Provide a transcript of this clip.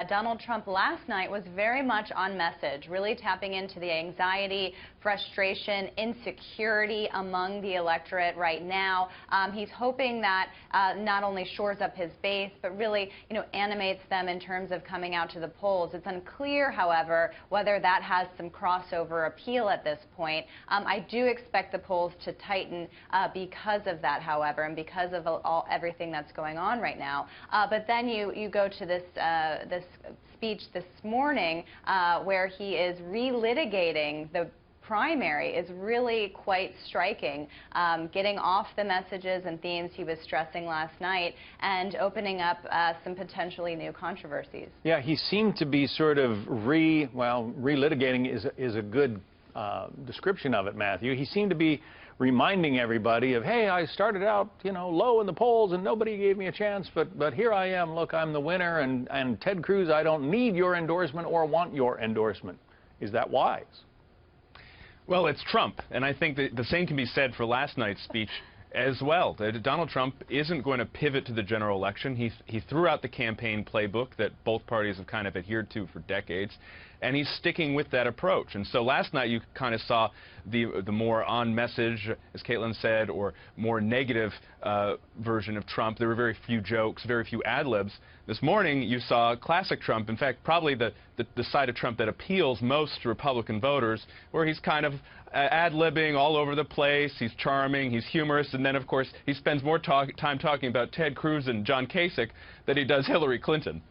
Donald Trump last night was very much on message, really tapping into the anxiety, frustration, insecurity among the electorate right now. He's hoping that not only shores up his base, but really, animates them in terms of coming out to the polls. It's unclear, however, whether that has some crossover appeal at this point. I do expect the polls to tighten because of that, however, and because of everything that's going on right now. But then you go to this speech this morning where he is relitigating the primary is really quite striking, getting off the messages and themes he was stressing last night and opening up some potentially new controversies. Yeah, he seemed to be sort of relitigating is a good description of it, Matthew. He seemed to be reminding everybody of, hey, I started out, low in the polls and nobody gave me a chance, but here I am, look, I'm the winner, and Ted Cruz, I don't need your endorsement or want your endorsement. Is that wise? Well, it's Trump, and I think that the same can be said for last night's speech as well. Donald Trump isn't going to pivot to the general election. He threw out the campaign playbook that both parties have kind of adhered to for decades, and he's sticking with that approach. And so last night you kind of saw the more on message, as Caitlin said, or more negative version of Trump. There were very few jokes, very few ad-libs. This morning you saw classic Trump, in fact probably the side of Trump that appeals most to Republican voters, where he's kind of ad-libbing all over the place. He's charming, he's humorous, and then of course he spends more time talking about Ted Cruz and John Kasich than he does Hillary Clinton.